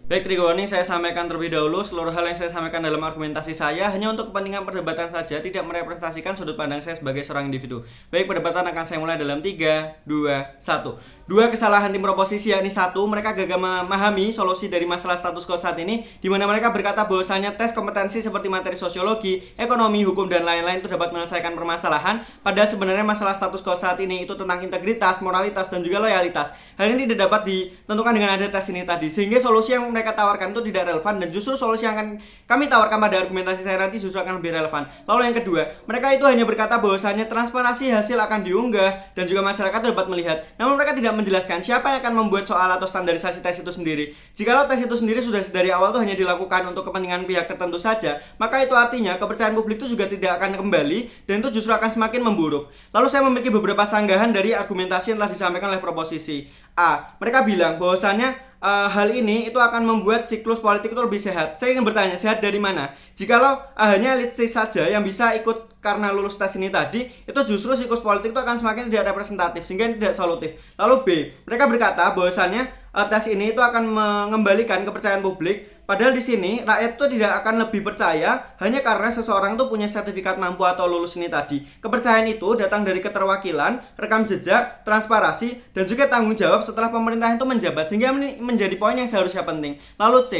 Baik, trigger warning saya sampaikan terlebih dahulu. Seluruh hal yang saya sampaikan dalam argumentasi saya hanya untuk kepentingan perdebatan saja, tidak merepresentasikan sudut pandang saya sebagai seorang individu. Baik, perdebatan akan saya mulai dalam 3, 2, 1. Dua kesalahan tim oposisi, yakni satu, mereka gagal memahami solusi dari masalah status quo saat ini, di mana mereka berkata bahwasanya tes kompetensi seperti materi sosiologi, ekonomi, hukum, dan lain-lain itu dapat menyelesaikan permasalahan, padahal sebenarnya masalah status quo saat ini itu tentang integritas, moralitas, dan juga loyalitas. Hal ini tidak dapat ditentukan dengan ada tes ini tadi, sehingga solusi yang mereka tawarkan itu tidak relevan, dan justru solusi yang akan kami tawarkan pada argumentasi saya nanti justru akan lebih relevan. Lalu yang kedua, mereka itu hanya berkata bahwasanya transparansi hasil akan diunggah dan juga masyarakat dapat melihat, namun mereka tidak menjelaskan siapa yang akan membuat soal atau standarisasi tes itu sendiri. Jikalau tes itu sendiri sudah dari awal tuh hanya dilakukan untuk kepentingan pihak tertentu saja, maka itu artinya kepercayaan publik itu juga tidak akan kembali dan itu justru akan semakin memburuk. Lalu saya memiliki beberapa sanggahan dari argumentasi yang telah disampaikan oleh proposisi A. Mereka bilang bahwasannya hal ini itu akan membuat siklus politik itu lebih sehat. Saya ingin bertanya, sehat dari mana? Jikalau hanya elit saja yang bisa ikut karena lulus tes ini tadi, itu justru siklus politik itu akan semakin tidak representatif sehingga tidak solutif. Lalu B, mereka berkata bahwasannya tes ini itu akan mengembalikan kepercayaan publik. Padahal di sini rakyat itu tidak akan lebih percaya hanya karena seseorang itu punya sertifikat mampu atau lulus ini tadi. Kepercayaan itu datang dari keterwakilan, rekam jejak, transparansi, dan juga tanggung jawab setelah pemerintah itu menjabat, sehingga ini menjadi poin yang seharusnya penting. Lalu C,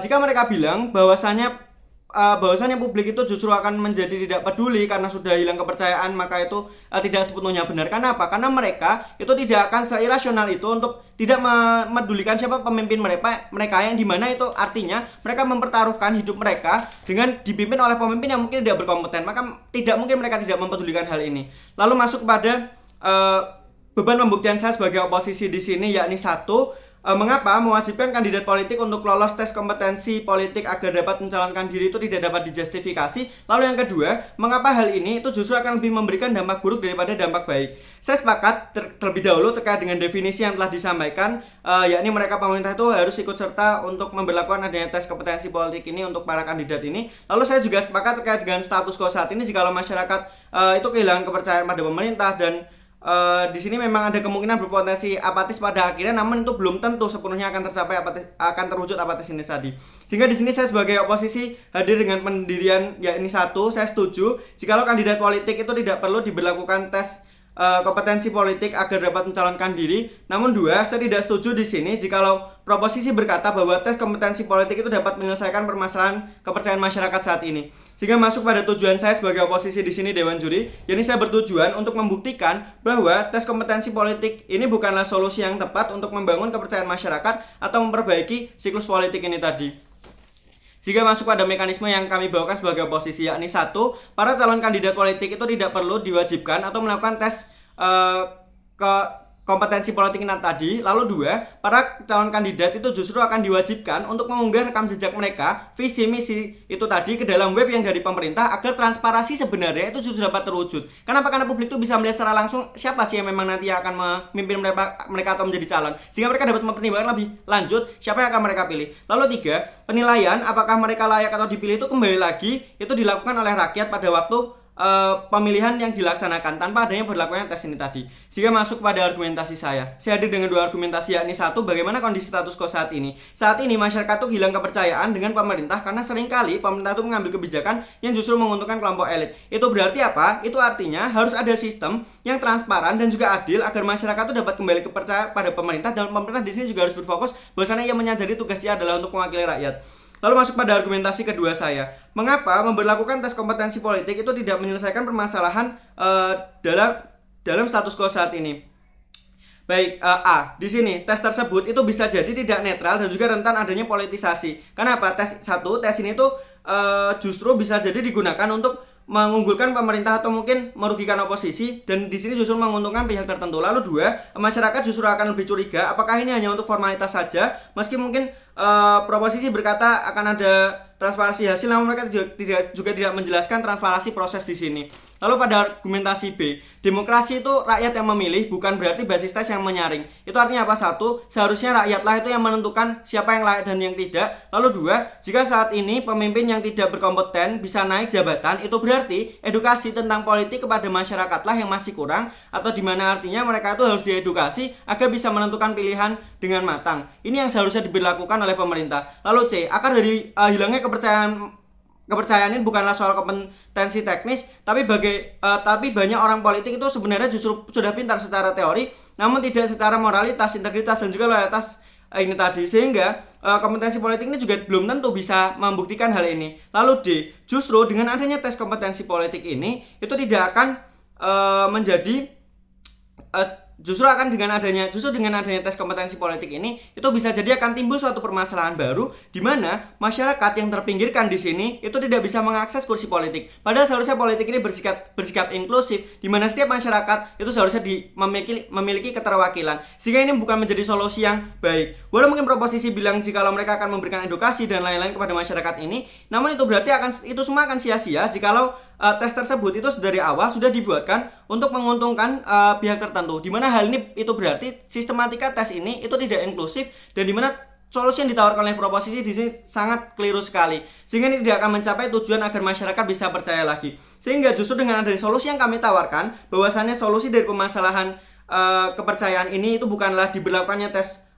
jika mereka bilang bahwasannya publik itu justru akan menjadi tidak peduli karena sudah hilang kepercayaan, maka itu tidak sepenuhnya benar. Kenapa? Karena mereka itu tidak akan seirasional itu untuk tidak memedulikan siapa pemimpin mereka yang dimana itu artinya mereka mempertaruhkan hidup mereka dengan dipimpin oleh pemimpin yang mungkin tidak berkompeten, maka tidak mungkin mereka tidak mempedulikan hal ini. Lalu masuk pada beban pembuktian saya sebagai oposisi di sini, yakni satu, mengapa mewajibkan kandidat politik untuk lolos tes kompetensi politik agar dapat mencalonkan diri itu tidak dapat dijustifikasi. Lalu yang kedua, mengapa hal ini itu justru akan lebih memberikan dampak buruk daripada dampak baik. Saya sepakat terlebih dahulu terkait dengan definisi yang telah disampaikan, yakni mereka pemerintah itu harus ikut serta untuk memberlakukan adanya tes kompetensi politik ini untuk para kandidat ini. Lalu saya juga sepakat terkait dengan status quo saat ini, jikalau masyarakat itu kehilangan kepercayaan pada pemerintah dan di sini memang ada kemungkinan berpotensi apatis pada akhirnya, namun itu belum tentu sepenuhnya akan tercapai akan terwujud apatis ini tadi. Sehingga di sini saya sebagai oposisi hadir dengan pendirian yakni satu, saya setuju jikalau kandidat politik itu tidak perlu diberlakukan tes kompetensi politik agar dapat mencalonkan diri. Namun dua, saya tidak setuju di sini jikalau proposisi berkata bahwa tes kompetensi politik itu dapat menyelesaikan permasalahan kepercayaan masyarakat saat ini. Sehingga masuk pada tujuan saya sebagai oposisi di sini, Dewan Juri, yakni saya bertujuan untuk membuktikan bahwa tes kompetensi politik ini bukanlah solusi yang tepat untuk membangun kepercayaan masyarakat atau memperbaiki siklus politik ini tadi. Jika masuk pada mekanisme yang kami bawakan sebagai oposisi, yakni satu, para calon kandidat politik itu tidak perlu diwajibkan atau melakukan tes kompetensi politik tadi. Lalu dua, para calon kandidat itu justru akan diwajibkan untuk mengunggah rekam jejak mereka, visi misi itu tadi ke dalam web yang dari pemerintah agar transparansi sebenarnya itu justru dapat terwujud. Kenapa? Karena publik itu bisa melihat secara langsung siapa sih yang memang nanti akan memimpin mereka atau menjadi calon, sehingga mereka dapat mempertimbangkan lebih lanjut siapa yang akan mereka pilih. Lalu tiga, penilaian apakah mereka layak atau dipilih itu kembali lagi itu dilakukan oleh rakyat pada waktu pemilihan yang dilaksanakan tanpa adanya berlakunya tes ini tadi. Sehingga masuk pada argumentasi saya hadir dengan dua argumentasi, yakni satu, bagaimana kondisi status quo saat ini. Saat ini masyarakat tuh hilang kepercayaan dengan pemerintah karena seringkali pemerintah itu mengambil kebijakan yang justru menguntungkan kelompok elit. Itu berarti apa? Itu artinya harus ada sistem yang transparan dan juga adil agar masyarakat itu dapat kembali kepercayaan pada pemerintah, dan pemerintah di sini juga harus berfokus bahwasanya ia menyadari tugasnya adalah untuk mewakili rakyat. Lalu masuk pada argumentasi kedua saya, mengapa memberlakukan tes kompetensi politik itu tidak menyelesaikan permasalahan dalam status quo saat ini. Baik, A, di sini tes tersebut itu bisa jadi tidak netral dan juga rentan adanya politisasi. Kenapa? Tes ini tuh justru bisa jadi digunakan untuk mengunggulkan pemerintah atau mungkin merugikan oposisi, dan di sini justru menguntungkan pihak tertentu. Lalu dua, masyarakat justru akan lebih curiga apakah ini hanya untuk formalitas saja, meski mungkin proposisi berkata akan ada transparansi hasil, namun mereka juga tidak menjelaskan transparansi proses di sini. Lalu pada argumentasi B, demokrasi itu rakyat yang memilih, bukan berarti basis tes yang menyaring. Itu artinya apa? Satu, seharusnya rakyatlah itu yang menentukan siapa yang layak dan yang tidak. Lalu dua, jika saat ini pemimpin yang tidak berkompeten bisa naik jabatan, itu berarti edukasi tentang politik kepada masyarakatlah yang masih kurang, atau dimana artinya mereka itu harus diedukasi agar bisa menentukan pilihan dengan matang. Ini yang seharusnya diberlakukan oleh pemerintah. Lalu C, akar dari hilangnya kepercayaan ini bukanlah soal kompetensi teknis, tapi banyak orang politik itu sebenarnya justru sudah pintar secara teori, namun tidak secara moralitas, integritas, dan juga loyalitas ini tadi. Sehingga kompetensi politik ini juga belum tentu bisa membuktikan hal ini. Lalu D, justru dengan adanya tes kompetensi politik ini itu tidak akan justru dengan adanya tes kompetensi politik ini itu bisa jadi akan timbul suatu permasalahan baru di mana masyarakat yang terpinggirkan di sini itu tidak bisa mengakses kursi politik. Padahal seharusnya politik ini bersikap inklusif di mana setiap masyarakat itu seharusnya memiliki keterwakilan. Sehingga ini bukan menjadi solusi yang baik. Walau mungkin proposisi bilang jikalau mereka akan memberikan edukasi dan lain-lain kepada masyarakat ini, namun itu berarti itu semua akan sia-sia jikalau tes tersebut itu dari awal sudah dibuatkan untuk menguntungkan pihak tertentu, di mana hal ini itu berarti sistematika tes ini itu tidak inklusif dan di mana solusi yang ditawarkan oleh proposisi di sini sangat keliru sekali, sehingga ini tidak akan mencapai tujuan agar masyarakat bisa percaya lagi. Sehingga justru dengan adanya solusi yang kami tawarkan, bahwasannya solusi dari permasalahan kepercayaan ini itu bukanlah diberlakukannya tes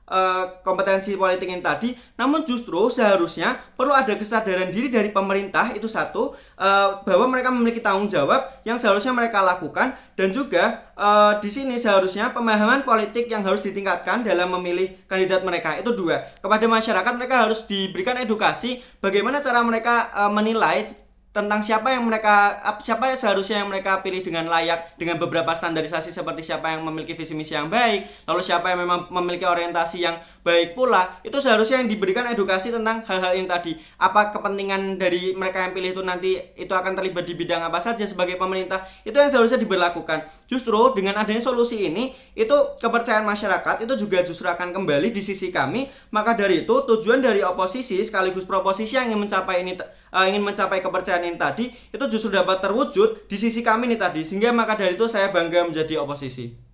kompetensi politik ini tadi, namun justru seharusnya perlu ada kesadaran diri dari pemerintah itu satu, bahwa mereka memiliki tanggung jawab yang seharusnya mereka lakukan, dan juga di sini seharusnya pemahaman politik yang harus ditingkatkan dalam memilih kandidat mereka itu dua. Kepada masyarakat mereka harus diberikan edukasi bagaimana cara mereka menilai tentang siapa seharusnya yang mereka pilih dengan layak, dengan beberapa standarisasi seperti siapa yang memiliki visi misi yang baik, lalu siapa yang memang memiliki orientasi yang baik pula. Itu seharusnya yang diberikan edukasi tentang hal-hal yang tadi. Apa kepentingan dari mereka yang pilih itu nanti itu akan terlibat di bidang apa saja sebagai pemerintah, itu yang seharusnya diberlakukan. Justru dengan adanya solusi ini, itu kepercayaan masyarakat itu juga justru akan kembali di sisi kami. Maka dari itu tujuan dari oposisi sekaligus proposisi yang ingin mencapai kepercayaan ini tadi itu justru dapat terwujud di sisi kami nih tadi. Sehingga maka dari itu saya bangga menjadi oposisi.